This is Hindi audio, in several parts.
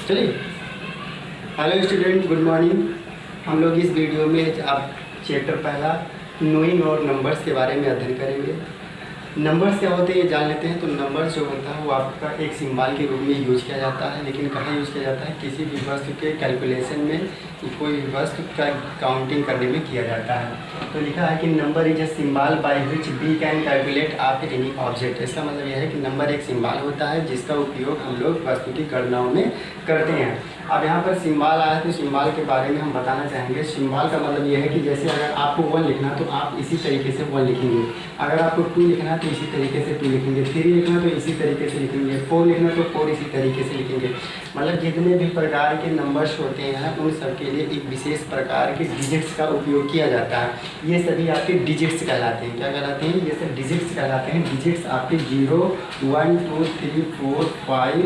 चलिए, हेलो स्टूडेंट, गुड मॉर्निंग। हम लोग इस वीडियो में आप चैप्टर पहला नोइंग और नंबर्स के बारे में अध्ययन करेंगे। नंबर्स क्या होते हैं ये जान लेते हैं। तो नंबर्स जो होता है वो आपका एक सिंबल के रूप में यूज किया जाता है, लेकिन कहाँ यूज किया जाता है? किसी भी वस्तु के कैलकुलेशन में, कोई भी वस्तु का काउंटिंग करने में किया जाता है। तो लिखा है कि number is a symbol by which we can calculate of any object. इसका मतलब यह है कि नंबर एक सिंबल होता है जिसका उपयोग हम लोग वस्तु की गणनाओं में करते हैं। अब यहाँ पर सिंबल आया है तो सिंबल के बारे में हम बताना चाहेंगे। सिंबल का मतलब यह है कि जैसे अगर आपको 1 लिखना तो आप इसी तरीके से 1 लिखेंगे, अगर आपको 2 लिखना तो इसी तरीके से 2 लिखेंगे, 3 लिखना तो इसी तरीके से लिखेंगे, 4 लिखना तो 4 इसी तरीके से लिखेंगे। मतलब जितने भी प्रकार के नंबर्स होते हैं उन सब के लिए एक विशेष प्रकार के डिजिट्स का उपयोग किया जाता है। ये सभी आपके डिजिट्स कहलाते हैं। क्या कहलाते हैं? ये सब डिजिट्स कहलाते हैं। डिजिट्स आपके 0, 1, 2, 3, 4, 5,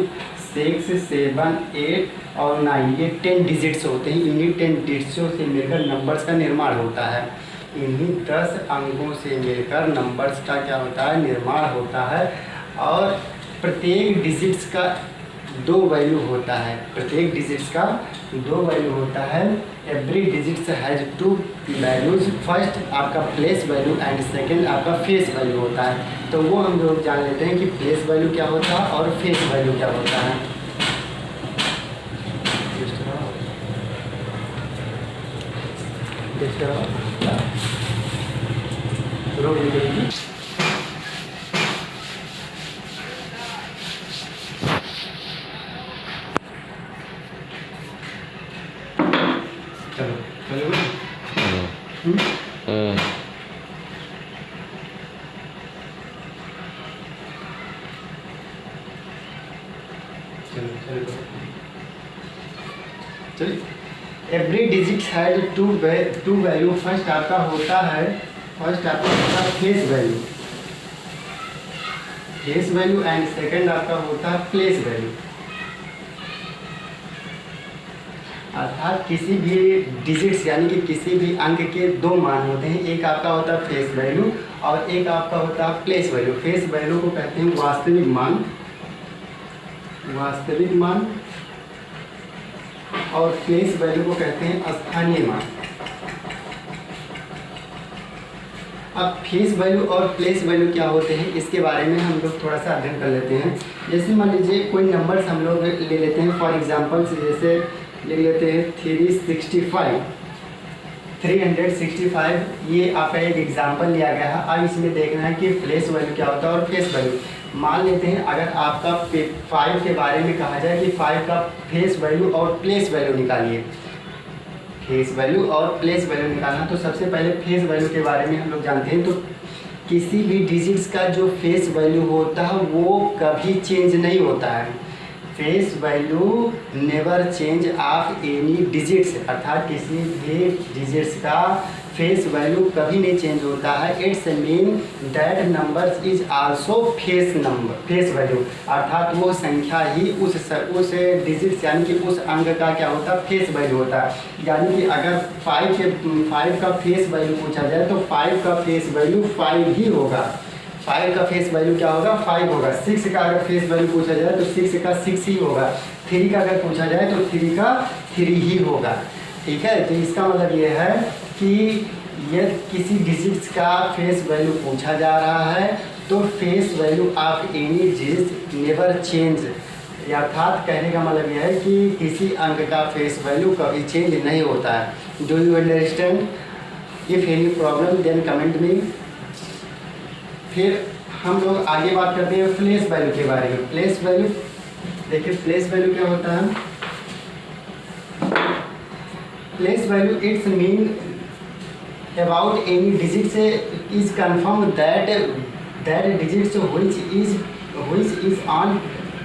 6, 7, 8 और 9, ये 10 डिजिट्स होते हैं। इन्हीं 10 डिजिट्सों से मिलकर नंबर्स का निर्माण होता है। इन्हीं 10 अंकों से मिलकर नंबर्स का क्या होता है? निर्माण होता है। और प्रत्येक डिजिट्स का 2 वैल्यू होता है। प्रत्येक डिजिट्स का 2 वैल्यू होता है। Every digits has 2 values. First आपका प्लेस वैल्यू एंड सेकंड आपका फेस वैल्यू होता है। तो वो हम लोग जान लेते हैं कि प्लेस वैल्यू क्या होता है और फेस वैल्यू क्या होता है। चलो चलो चलिए, every digit has 2 value. First आपका होता है फेस वैल्यू, एंड सेकंड आपका होता है प्लेस वैल्यू। अर्थात किसी भी डिजिट्स यानी कि किसी भी अंक के 2 मान होते हैं। एक आपका होता है फेस वैल्यू और एक आपका होता है प्लेस वैल्यू। फेस वैल्यू को कहते हैं वास्तविक मान, और प्लेस वैल्यू को कहते हैं स्थानीय मान। अब फेस वैल्यू और प्लेस वैल्यू क्या होते हैं इसके बारे में हम लोग थोड़ा सा अध्ययन कर लेते हैं। जैसे मान लीजिए कोई नंबर्स हम लोग ले लेते हैं। फॉर एग्जांपल जैसे लिख लेते हैं 365, ये आपका एक एग्जांपल लिया गया है। अब इसमें देखना है कि प्लेस वैल्यू क्या होता है और फेस वैल्यू। मान लेते हैं अगर आपका 5 के बारे में कहा जाए कि 5 का फेस वैल्यू और प्लेस वैल्यू निकालिए। फेस वैल्यू और प्लेस वैल्यू निकालना, तो सबसे पहले फेस वैल्यू के बारे में हम लोग जानते हैं। तो किसी भी डिजिट्स का जो फेस वैल्यू होता है वो कभी चेंज नहीं होता है। Face value never change of any digits, अर्थात किसी भी डिजिट्स का फेस वैल्यू कभी नहीं चेंज होता है। It's mean that number is also face value, अर्थात वो संख्या ही उस डिजिट्स यानी कि उस अंक का क्या होता है? फेस वैल्यू होता है। यानी कि अगर 5 का फेस वैल्यू पूछा जाए तो 5 का फेस वैल्यू 5 ही होगा। 5 का फेस वैल्यू क्या होगा? 5 होगा। 6 का अगर फेस वैल्यू पूछा जाए तो 6 का 6 ही होगा। 3 का अगर पूछा जाए तो 3 का 3 ही होगा। ठीक है, तो इसका मतलब ये है कि यदि किसी डिजिट्स का फेस वैल्यू पूछा जा रहा है तो face value of any digit never change, अर्थात कहने का मतलब यह है कि किसी अंक का फेस वैल्यू कभी चेंज नहीं होता है। Do you understand? If any problem then comment me. फिर हम लोग आगे बात करते हैं प्लेस वैल्यू के बारे में। प्लेस वैल्यू देखिए, प्लेस वैल्यू क्या होता है? Place value it's mean about any digits is confirm that digits which is on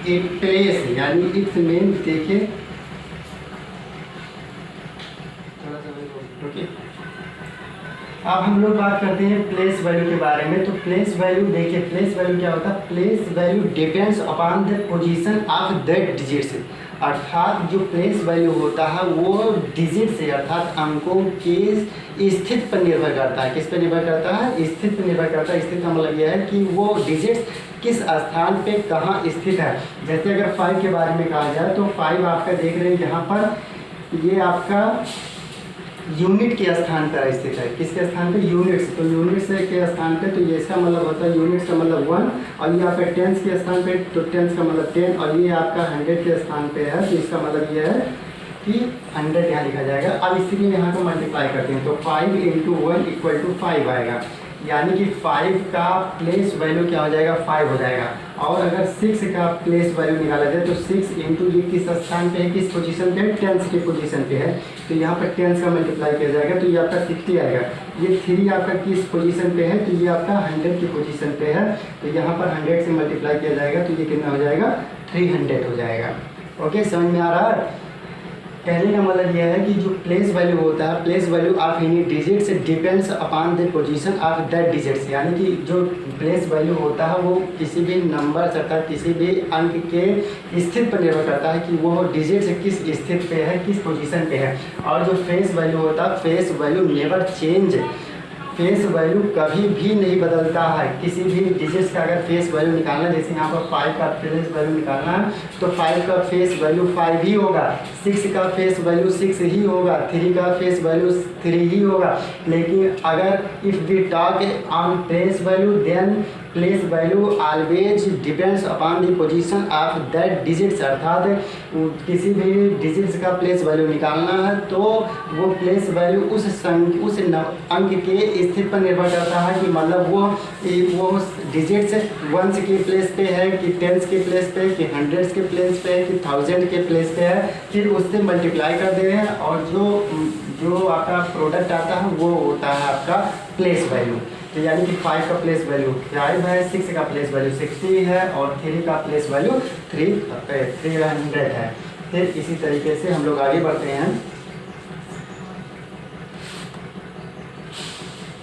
a place, यानी इट्स मीन देखिए थोड़ा सा ओके। अब हम लोग बात करते हैं प्लेस वैल्यू के बारे में। तो प्लेस वैल्यू देखिए, प्लेस वैल्यू क्या होता है? Place value depends upon the position of that digits, अर्थात जो प्लेस वैल्यू होता है वो डिजिट से अर्थात अंकों के स्थिति पर निर्भर करता है। किस पर निर्भर करता है? स्थिति पर निर्भर करता है। स्थिति का मतलब यह है कि वो डिजिट्स किस स्थान पे कहाँ स्थित है। जैसे अगर 5 के बारे में कहा जाए तो 5 आपका देख रहे हैं यहाँ पर, ये आपका यूनिट के स्थान पर स्थित है। किसके स्थान पे? यूनिट्स। तो यूनिट्स के स्थान पे, तो ये इसका मतलब होता है यूनिट्स का मतलब 1, और ये आपका टेंस के स्थान पे, तो टेंस का मतलब 10, और ये आपका 100 के स्थान पे है, तो इसका मतलब ये है कि 100 यहाँ लिखा जाएगा। अब इसीलिए यहाँ को मल्टीप्लाई करते हैं, तो 5 × 1 = 5 आएगा, यानी कि 5 का प्लेस वैल्यू क्या हो जाएगा? 5 हो जाएगा। और अगर 6 का प्लेस वैल्यू निकाला जाए तो 6 × ये किस स्थान पे है, किस पोजीशन पे है? टेंस की पोजीशन पे है, तो यहाँ पर टेंस का मल्टीप्लाई किया जाएगा, तो ये आपका 60 आएगा। ये 3 आपका किस पोजीशन पे है? तो ये आपका 100 की पोजीशन पे है, तो यहाँ पर 100 से मल्टीप्लाई किया जाएगा, तो ये कितना हो जाएगा? 300 हो जाएगा। ओके, समझ में आ रहा है? कहने का मतलब यह है कि जो प्लेस वैल्यू होता है, place value of any digits depends upon the position of that digits, यानी कि जो प्लेस वैल्यू होता है वो किसी भी नंबर अर्थात किसी भी अंक के स्थिति पर निर्भर करता है कि वो डिजिट्स किस स्थिति पे है, किस पोजीशन पे है। और जो फेस वैल्यू होता है, face value never change, face value कभी भी नहीं बदलता है। किसी भी डिजिट्स का अगर फेस वैल्यू निकालना, जैसे यहाँ पर 5 का फेस वैल्यू निकालना है तो 5 का फेस वैल्यू 5 ही होगा, 6 का फेस वैल्यू 6 ही होगा, 3 का फेस वैल्यू 3 ही होगा। लेकिन अगर if we talk on place value, then place value always depends upon the position of that digits, अर्थात किसी भी डिजिट्स का प्लेस वैल्यू निकालना है तो वो प्लेस वैल्यू उस अंक के स्थिति पर निर्भर करता है कि मतलब वो डिजिट्स वंस के प्लेस पे है कि टेंस के प्लेस पे, कि हंड्रेड्स के प्लेस पे है, कि थाउजेंड के प्लेस पे है, फिर उससे मल्टीप्लाई कर दे हैं और जो आपका प्रोडक्ट आता है वो होता है आपका प्लेस वैल्यू। तो यानी कि 5 का प्लेस वैल्यू 5 है, 6 का प्लेस वैल्यू 60 है और 3 का प्लेस वैल्यू 300 है। फिर इसी तरीके से हम लोग आगे बढ़ते हैं।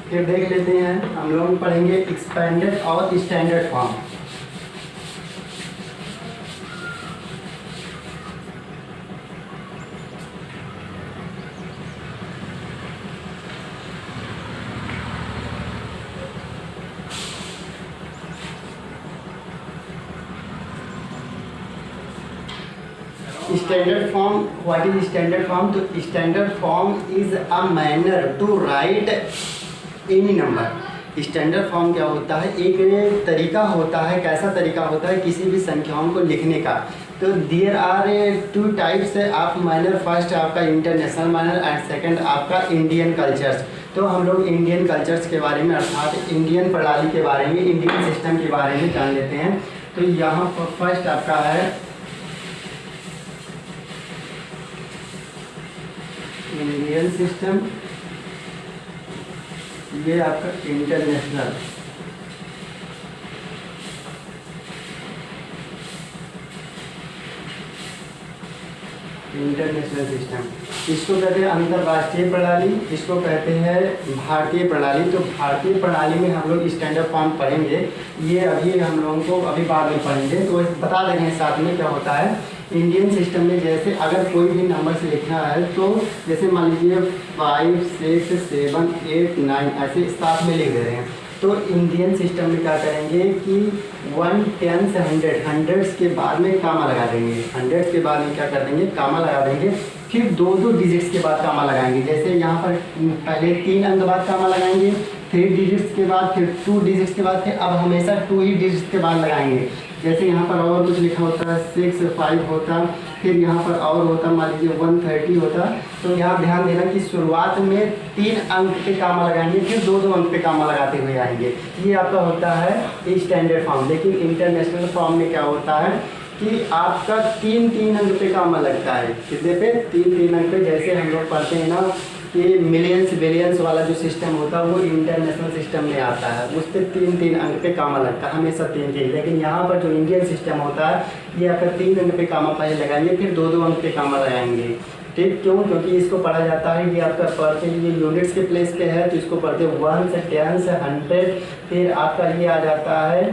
फिर देख लेते हैं, हम लोग पढ़ेंगे एक्सपेंडेड और standard form. Standard form, what is standard form? तो standard form is a manner to write any number. Standard form क्या होता है? एक तरीका होता है। कैसा तरीका होता है? किसी भी संख्याओं को लिखने का। तो there are 2 types of manner. First आपका इंटरनेशनल मैनर एंड सेकंड आपका इंडियन कल्चर्स। तो हम लोग इंडियन कल्चर्स के बारे में अर्थात इंडियन प्रणाली के बारे में, इंडियन सिस्टम के बारे में जान लेते हैं। तो यहाँ पर फर्स्ट आपका है इंडियन सिस्टम, ये आपका इंटरनेशनल, इंटरनेशनल सिस्टम। इसको कहते हैं अंतर्राष्ट्रीय प्रणाली, इसको कहते हैं भारतीय प्रणाली। तो भारतीय प्रणाली में हम लोग स्टैंडर्ड फॉर्म पढ़ेंगे, ये अभी हम लोगों को अभी बाद में पढ़ेंगे, तो बता दे रहे हैं साथ में क्या होता है। इंडियन सिस्टम में जैसे अगर कोई भी नंबर से लिखना है तो जैसे मान लीजिए 5, 6, 7, 8, 9 ऐसे साथ में लिख दे रहे हैं। तो इंडियन सिस्टम में क्या करेंगे कि 1, 10, 100, हंड्रेड्स के बाद में कामा लगा देंगे। हंड्रेड्स के बाद में क्या कर देंगे? कामा लगा देंगे। फिर 2 डिजिट्स के बाद कामा लगाएंगे। जैसे यहाँ पर पहले 3 अंक बाद कामा लगाएंगे, 3 डिजिट्स के बाद, फिर 2 डिजिट्स के बाद, फिर अब हमेशा 2 ही डिजिट्स के बाद लगाएंगे। जैसे यहाँ पर और कुछ लिखा होता है 6, 5 होता, फिर यहाँ पर और होता मान लीजिए 130 होता। तो यहाँ ध्यान देना कि शुरुआत में 3 अंक पे कामा लगाएंगे, फिर 2 अंक पे कामा लगाते हुए आएंगे। ये आपका होता है स्टैंडर्ड फॉर्म। लेकिन इंटरनेशनल फॉर्म में क्या होता है कि आपका 3 अंक पे कामा लगता है। कितने पे? 3 अंक पे। जैसे हम लोग पढ़ते हैं ना कि मिलियंस बिलियंस वाला जो सिस्टम होता है वो इंटरनेशनल सिस्टम में आता है, उस पर 3 अंक पे कामा लगता है, हमेशा 3। लेकिन यहाँ पर जो इंडियन सिस्टम होता है ये आपका 3 अंक पे कामा पहले लगाएंगे, फिर 2 अंक पे कामा लगाएंगे। ठीक, क्यों? क्योंकि इसको पढ़ा जाता है कि आपका पढ़ते ये यूनिट्स के प्लेस पे है तो इसको पढ़ते 1 से 10 से 100, फिर आपका ये आ जाता है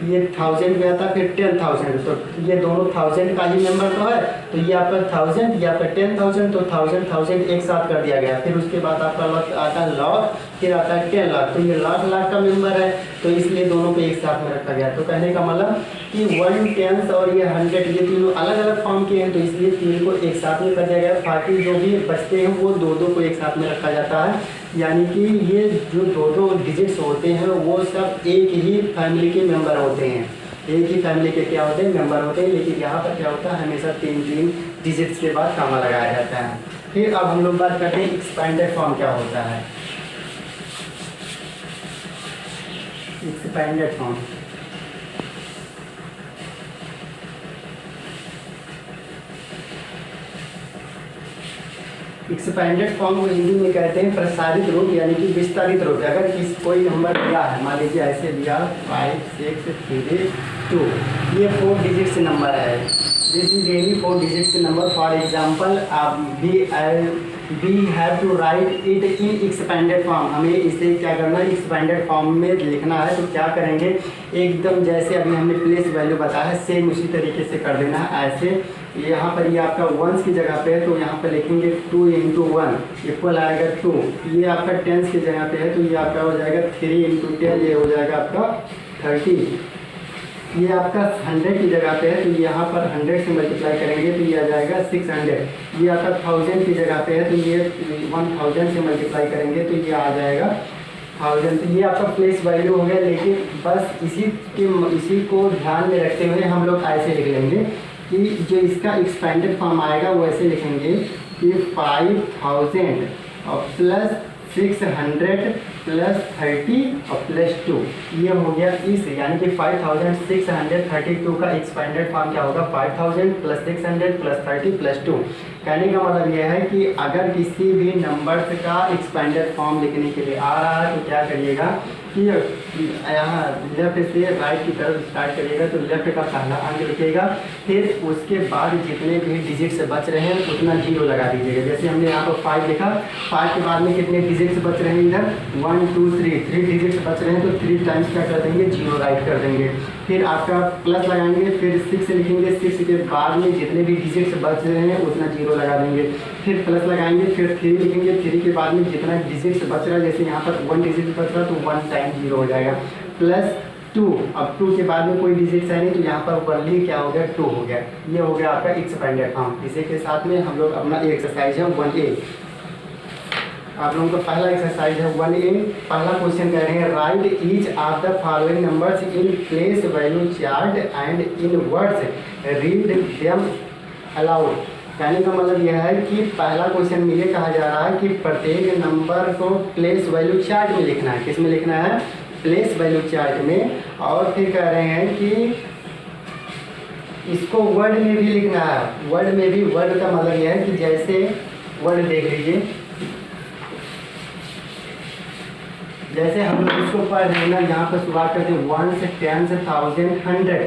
ये 1000 में आता है, फिर 10,000, तो ये दोनों 1000 का ही मेंबर तो है, तो ये आपका 1000, ये आपका 10,000, तो 1000 एक साथ कर दिया गया। फिर उसके बाद आपका आता है लाख, फिर आता है 10 लाख, तो ये लाख लाख का मेंबर है, तो इसलिए दोनों को एक साथ में रखा गया। तो कहने का मतलब कि 1 10 और ये 100 ये तीनों अलग अलग फॉर्म के हैं, तो इसलिए तीन को एक साथ में कर दिया गया। बाकी जो भी बचते हैं वो दो दो को एक साथ में रखा जाता है, यानी कि ये जो दो दो डिजिट्स होते हैं वो सब एक ही फैमिली के मेंबर होते हैं, एक ही फैमिली के क्या होते हैं, मेंबर होते हैं। लेकिन यहाँ पर क्या होता है, हमेशा तीन तीन डिजिट्स के बाद कामा लगाया जाता है। फिर अब हम लोग बात करते हैं एक्सपेंडेड फॉर्म क्या होता है। एक्सपेंडेड फॉर्म एक्सपेंडेड फॉर्म को हिंदी में कहते हैं प्रसारित रूप, यानी कि विस्तारित रूप। अगर कोई नंबर दिया है, मान लीजिए ऐसे दिया 5 6 3 2, ये 4 डिजिट्स नंबर है, this is any 4 digits number. For example we have to write it in expanded form, हमें इसे क्या करना है, एक्सपेंडेड फॉर्म में लिखना है। तो क्या करेंगे, एकदम जैसे अभी हमने प्लेस वैल्यू बताया है सेम उसी तरीके से कर देना है। ऐसे यहाँ पर ये आपका वंस की जगह पे है, तो यहाँ पर लिखेंगे 2 × 1 इक्वल आएगा 2। ये आपका टेंस की जगह पे है, तो ये आपका हो जाएगा 3 × 10, ये हो जाएगा आपका 30। ये आपका 100 की जगह पे है, तो यहाँ पर 100 से मल्टीप्लाई करेंगे तो ये आ जाएगा 600। ये आपका 1000 की जगह पे है, तो ये 1000 से मल्टीप्लाई करेंगे तो ये आ जाएगा 1000। तो ये आपका प्लेस वैल्यू हो गया। लेकिन बस इसी को ध्यान में रखते हुए हम लोग ऐसे लिख लेंगे कि जो इसका एक्सपेंडेड फॉर्म आएगा वो ऐसे लिखेंगे कि 5000 और प्लस 600 प्लस 30 और प्लस 2, ये हो गया इस, यानी कि 5632 का एक्सपेंडेड फॉर्म क्या होगा, 5000 प्लस 600 प्लस 30 प्लस 2। कहने का मतलब यह है कि अगर किसी भी नंबर्स का एक्सपेंडेड फॉर्म लिखने के लिए आ रहा है तो क्या करिएगा कि यहाँ लेफ्ट से राइट की तरफ स्टार्ट करिएगा, तो लेफ्ट का पहला अंक लिखिएगा, फिर उसके बाद जितने भी डिजिट्स बच रहे हैं उतना 0 लगा दीजिएगा। जैसे हमने यहाँ पर 5 लिखा, 5 के बाद में कितने डिजिट्स बच रहे हैं, इधर 1 2 3 डिजिट्स बच रहे हैं, तो 3 टाइम्स क्या कर देंगे, 0 राइट कर देंगे। फिर आपका प्लस लगाएंगे, फिर 6 लिखेंगे, 6 के बाद में जितने भी डिजिट्स बच रहे हैं उतना 0 लगा देंगे। फिर प्लस लगाएंगे, फिर 3 लिखेंगे, 3 के बाद में जितना डिजिट्स बच रहा है, जैसे यहाँ पर 1 डिजिट बच रहा है तो 1 टाइम 0 हो जाएगा। प्लस 2, अब 2 के बाद में कोई डिजिट्स है नहीं, तो यहाँ पर वनली क्या हो गया, 2 हो गया। ये हो गया आपका एक्सपेंडेड फॉर्म। इसी के साथ में हम लोग अपना एक्सरसाइज है 1A, आप लोगों का पहला एक्सरसाइज है 1A। पहला क्वेश्चन कह रहे हैं right each of the following numbers in place value chart and in words, read them allowed. कहने का मतलब यह है कि पहला क्वेश्चन में ये कहा जा रहा है कि प्रत्येक नंबर को प्लेस वैल्यू चार्ट में लिखना है। किस में लिखना है, प्लेस वैल्यू चार्ट में। और फिर कह रहे हैं कि इसको वर्ड में भी लिखना है। वर्ड में भी, वर्ड का मतलब यह है कि जैसे वर्ड देख लीजिए, जैसे हम लोग इसको पढ़ रहे हैं ना, यहाँ पर शुरुआत करते हैं 1 से 10 से 1000 100,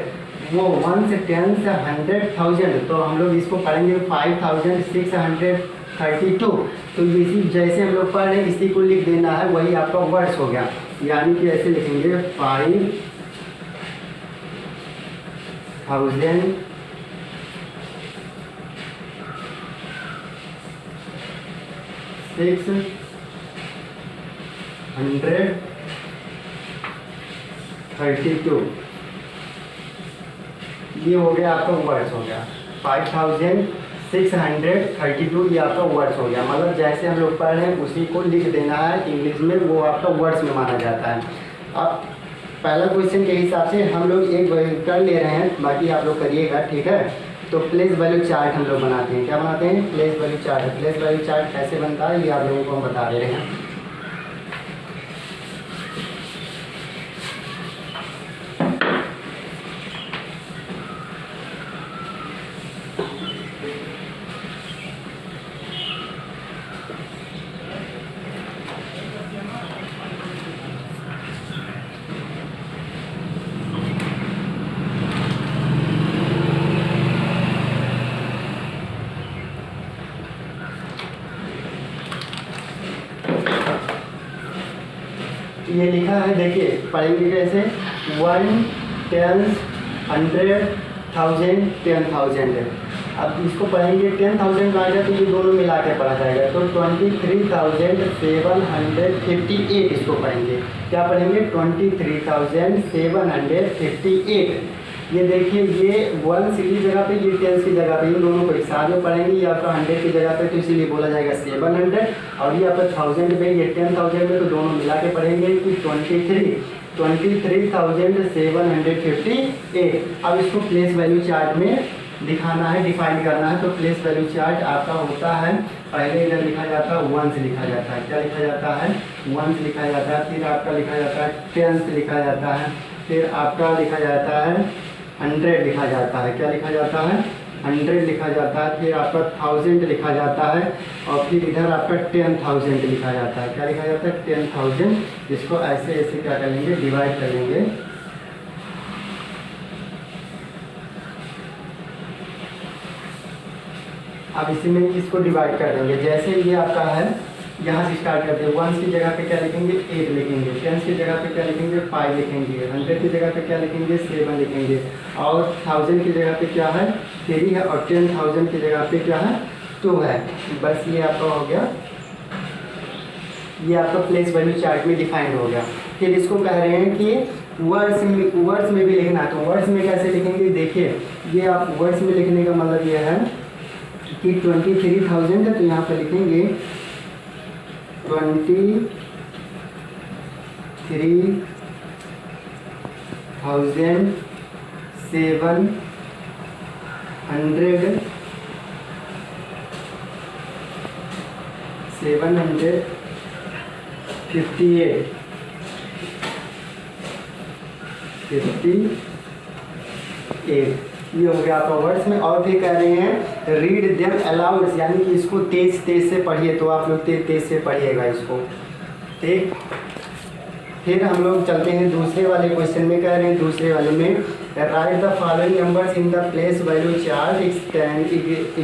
वो 1 से 10 से 100 1000, तो हम लोग इसको पढ़ेंगे 5632। तो इसी जैसे हम लोग पढ़ रहे हैं इसी को लिख देना है, वही आपका वर्ड्स हो गया। यानी कि ऐसे लिखेंगे 5632, ये हो गया आपका वर्ड्स हो गया। 5632 ये आपका वर्ड्स हो गया। मतलब जैसे हम लोग पढ़ रहे हैं उसी को लिख देना है इंग्लिश में, वो आपका वर्ड्स में माना जाता है। अब पहला क्वेश्चन के हिसाब से हम लोग एक कर ले रहे हैं, बाकी आप लोग करिएगा, ठीक है। तो प्लेस वैल्यू चार्ट हम लोग बनाते हैं। क्या बनाते हैं, place value chart. Place value chart कैसे बनता है ये आप लोगों को हम बता दे रहे हैं। ये लिखा है, देखिए पढ़ेंगे कैसे, 1 10, 100, 1000, 10,000। अब इसको पढ़ेंगे 10,000 आएगा तो ये दोनों मिला के पढ़ा जाएगा, तो 23,758 इसको पढ़ेंगे। क्या पढ़ेंगे? 23,758। ये देखिए, ये 1 की जगह पे, ये 10 की जगह पे, इन दोनों को एक साथ में पढ़ेंगे। ये आपका 100 की जगह पे, तो इसीलिए बोला जाएगा 700, और ये आपका 1000 पे, ये 10,000 में, तो दोनों मिला के पढ़ेंगे कि 23,758। अब इसको प्लेस वैल्यू चार्ट में दिखाना है, डिफाइन करना है। तो प्लेस वैल्यू चार्ट आपका होता है, पहले इधर लिखा जाता है 1 लिखा जाता है। क्या लिखा जाता है? 1 लिखा जाता है। फिर आपका लिखा जाता है 10 लिखा जाता है। फिर आपका लिखा जाता है 100 लिखा जाता है। क्या लिखा जाता है? 100 लिखा जाता है। फिर आपका 1000 लिखा जाता है, और फिर इधर आपका 10,000 लिखा जाता है। क्या लिखा जाता है? 10,000। इसको ऐसे ऐसे क्या करेंगे? डिवाइड करेंगे। अब इसी में इसको डिवाइड कर देंगे। जैसे ये आपका है, यहाँ से स्टार्ट करते हैं। 1 की जगह पे क्या लिखेंगे? 8 लिखेंगे। 10 की जगह पे क्या लिखेंगे? 5 लिखेंगे। 100 की जगह पे क्या लिखेंगे? 7 लिखेंगे। और 1000 की जगह पे क्या है? 3 है। और 10,000 की जगह पे क्या है? 2 है। बस ये आपका हो गया, ये आपका प्लेस वैल्यू चार्ट में डिफाइंड हो गया। फिर इसको कह रहे हैं कि वर्ड्स में भी लिखना है। तो वर्ड्स में कैसे लिखेंगे? देखिए, ये आप वर्ड्स में लिखने का मतलब ये है कि 23,000 है, तो यहाँ पर लिखेंगे 758। ये हो गया आपका वर्ड्स में। और भी कह रहे हैं रीड देम अलाउड, यानी कि इसको तेज तेज से पढ़िए। तो आप लोग तेज तेज से पढ़िएगा इसको, ठीक। फिर हम लोग चलते हैं दूसरे वाले क्वेश्चन में। कह रहे हैं दूसरे वाले में right the following numbers in the place value chart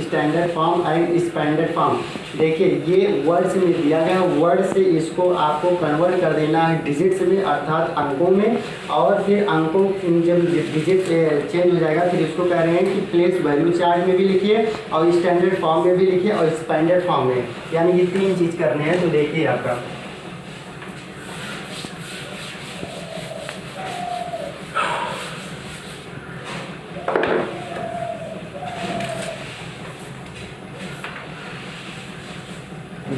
standard form and standard form. देखिए, ये वर्ड्स में दिया गया है। वर्ड से इसको आपको कन्वर्ट कर देना है डिजिट्स में, अर्थात अंकों में। और फिर अंकों जब डिजिट चेंज हो जाएगा, फिर इसको कह रहे हैं कि प्लेस वैल्यू चार्ट में भी लिखिए, और स्टैंडर्ड फॉर्म में भी लिखिए, और स्टैंडर्ड फॉर्म में, यानी कि 3 चीज़ करने हैं। तो देखिए आपका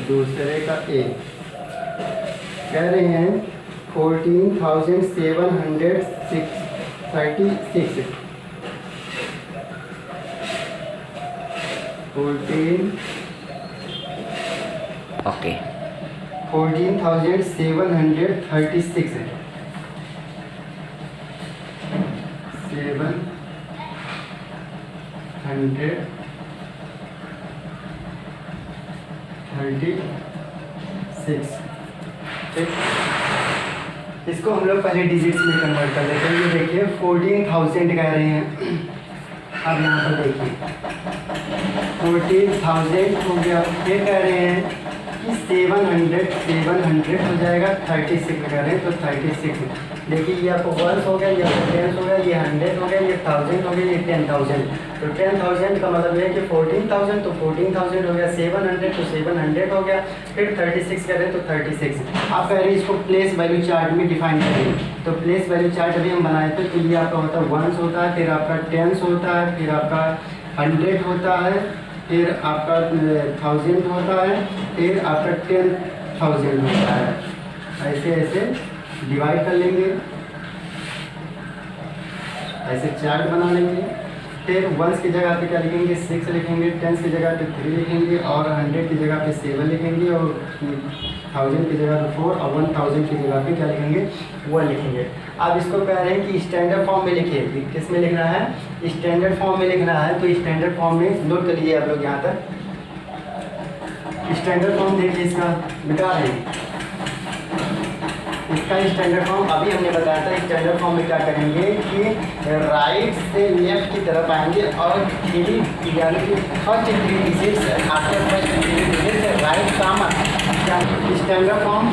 दूसरे का ए कह रहे हैं 14,736 ओके 14,736 है। 736, ठीक। इसको हम लोग पहले डिजिट्स में कन्वर्ट कर लेते हैं। ये देखिए 14,000 कह रहे हैं। अब यहाँ पर देखिए 14,000 हो गया। ये कह रहे हैं कि 700 हो जाएगा। 36 कह रहे हैं, तो 36। देखिए, ये आपको 1 हो गया, ये 10 हो गया, ये 100 हो गया, ये 1000 हो गया, ये 10,000। तो 10,000 का मतलब है कि 14,000, तो 14,000 हो गया। 700 तो 700 हो गया। फिर 36 कह रहे हैं, तो 36। आप कह रहे हैं इसको प्लेस वैल्यू चार्ट में डिफाइन करें। तो प्लेस वैल्यू चार्ट अभी हम बनाए थे। तो ये आपका होता है 1 होता है, फिर आपका 10 होता है, फिर आपका 100 होता है, फिर आपका 1000 होता है, फिर आपका 10,000 होता है। ऐसे ऐसे डिवाइड कर लेंगे, ऐसे चार्ट बना लेंगे। फिर 1 की जगह पे क्या लिखेंगे? 6 लिखेंगे। 10 की जगह पे 3 लिखेंगे, और 100 की जगह पे 7 लिखेंगे, और 1000 की जगह पे 4, और 1000 की जगह पे क्या लिखेंगे? 1 लिखेंगे। अब इसको कह रहे हैं कि स्टैंडर्ड फॉर्म में लिखिए। किस में लिखना है? स्टैंडर्ड फॉर्म में लिखना है। तो स्टैंडर्ड फॉर्म में नोट कर लीजिए आप लोग यहाँ तक। स्टैंडर्ड फॉर्म देखिए, इसका बता रहे हैं इसका स्टैंडर्ड फॉर्म अभी हमने बताया था। स्टैंडर्ड फॉर्म में क्या करेंगे कि राइट से लेफ्ट की तरफ आएंगे, और यानी कि first 3 digits after first 3 digits right common. Standard form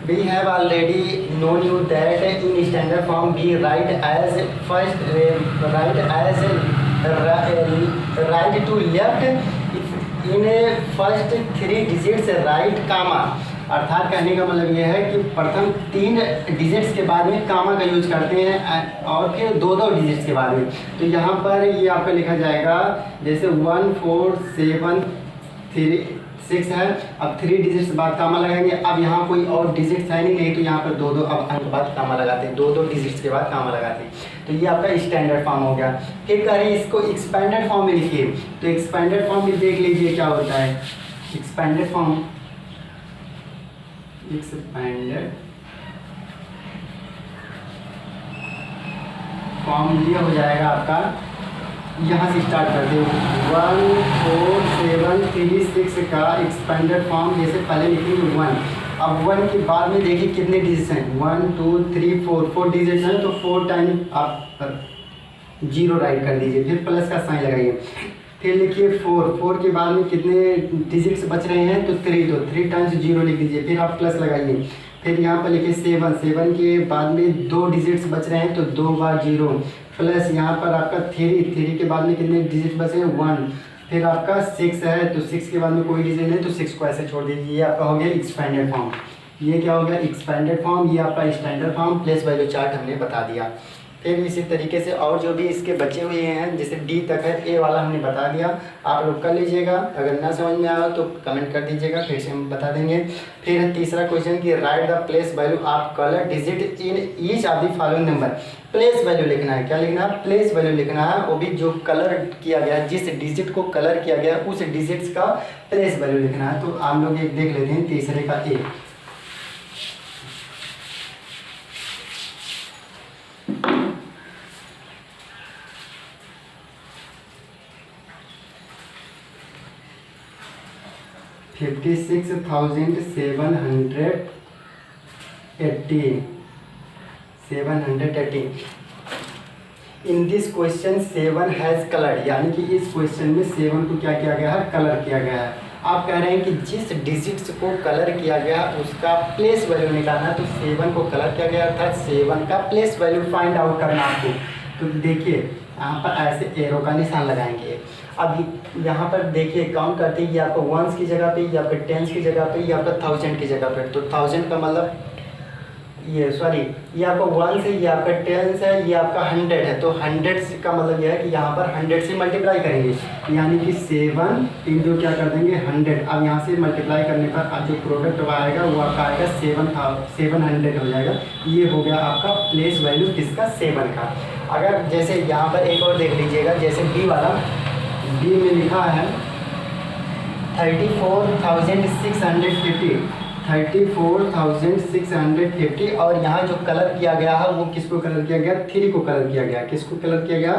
We have already known you that in standard form we write as first write as right to left in first 3 digits right comma। अर्थात कहने का मतलब ये है कि प्रथम 3 डिजिट्स के बाद में कामा का यूज करते हैं और फिर 2 डिजिट्स के बाद में। तो यहाँ पर ये आपका लिखा जाएगा जैसे 1 4 7 3 6 है। अब 3 डिजिट्स बाद कामा लगाएंगे। अब यहाँ कोई और डिजिट्स है नहीं, तो यहाँ पर 2 अब अंक बाद कामा लगाते हैं, 2 डिजिट्स के बाद कामा लगाते हैं। तो ये आपका स्टैंडर्ड फॉर्म हो गया। फिर कह रहे हैं इसको एक्सपेंडेड फॉर्म में लिखिए। तो एक्सपेंडेड फॉर्म भी देख लीजिए क्या होता है। एक्सपेंडेड फॉर्म ये हो जाएगा आपका, यहाँ से स्टार्ट करते हैं 1 4 7 3 6 का एक्सपेंडेड फॉर्म। जैसे पहले लिखेंगे 1। अब 1 के बाद में देखिए कितने डिजिट्स हैं, 1 2 3 4 डिजिट्स हैं। तो 4 टाइम आप 0 राइट कर दीजिए, फिर प्लस का साइन लगाइए। फिर लिखिए 4 के बाद में कितने डिजिट्स बच रहे हैं, तो 3, तो 3 टाइम्स 0 लिख दीजिए, फिर आप प्लस लगाइए। फिर यहाँ पर लिखिए 7 के बाद में 2 डिजिट्स बच रहे हैं, तो 2 बार 0 प्लस यहाँ पर आपका 3 के बाद में कितने डिजिट बचे हैं 1। फिर आपका 6 है, तो 6 के बाद में कोई डिजिट नहीं, तो 6 को ऐसे छोड़ दीजिए। ये आपका हो गया एक्सपेंडेड फॉर्म। ये क्या हो गया एक्सपेंडेड फॉर्म। ये आपका standard form place value chart हमने बता दिया। फिर इसी तरीके से और जो भी इसके बचे हुए हैं जैसे डी तक है, ए वाला हमने बता दिया, आप लोग कर लीजिएगा। अगर ना समझ में आया तो कमेंट कर दीजिएगा, फिर से हम बता देंगे। फिर तीसरा क्वेश्चन कि right the place value of colour digit in each of the following number. Place value लिखना है। क्या लिखना है? प्लेस वैल्यू लिखना है। वो भी जो कलर किया गया, जिस डिजिट को कलर किया गया उस डिजिट्स का प्लेस वैल्यू लिखना है। तो आप लोग एक देख लेते हैं तीसरे का ए। $56,780 in this question 7 has colour, यानी कि इस क्वेश्चन में 7 को क्या किया गया है? कलर किया गया है। आप कह रहे हैं कि जिस डिजिट्स को कलर किया गया उसका प्लेस वैल्यू निकालना है। तो 7 को कलर किया गया अर्थात 7 का प्लेस वैल्यू फाइंड आउट करना आपको। तो देखिए यहाँ पर ऐसे एरो का निशान लगाएंगे। अब यहाँ पर देखिए काउंट करते हैं, ये आपको 1s की जगह पे, ये आपका 10s की जगह पे, ये आपका 1000 की जगह पे। तो 1000 का मतलब ये आपका 1 से, ये आपका 10 है, ये आपका 100 है। तो 100 का मतलब यह है कि यहाँ पर 100 से मल्टीप्लाई करेंगे, यानी कि 7 इंटू क्या कर देंगे 100। अब यहाँ से मल्टीप्लाई करने पर अब जो प्रोडक्ट आएगा वो आपका आएगा 700 हो जाएगा। ये हो गया आपका प्लेस वैल्यू किसका? 7 का। अगर जैसे यहाँ पर एक और देख लीजिएगा, जैसे बी वाला, बी में लिखा है 34,650 और यहाँ जो कलर किया गया है वो किसको कलर किया गया? 3 को कलर किया गया। किसको कलर किया गया?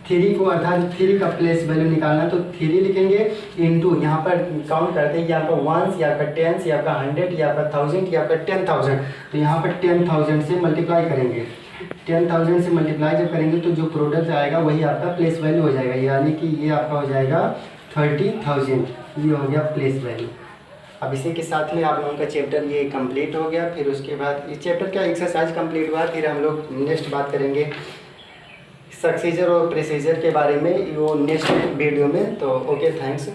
3 को, अर्थात 3 का प्लेस वैल्यू निकालना है। तो 3 लिखेंगे इंटू, यहाँ पर काउंट करते हैं, ये आपका 1s, ये आपका 10s, ये आपका 100, ये आपका 1000, ये आपका 10,000। तो यहाँ पर 10,000 से मल्टीप्लाई करेंगे। 10,000 से मल्टीप्लाई जब करेंगे तो जो प्रोडक्ट आएगा वही आपका प्लेस वैल्यू हो जाएगा, यानी कि ये आपका हो जाएगा 30,000। ये हो गया प्लेस वैल्यू। अब इसी के साथ में आप लोगों का चैप्टर ये कंप्लीट हो गया। फिर उसके बाद इस चैप्टर का एक्सरसाइज कंप्लीट हुआ। फिर हम लोग नेक्स्ट बात करेंगे सक्सीजर और प्रेसीजर के बारे में, वो नेक्स्ट वीडियो में। तो ओके, थैंक्स।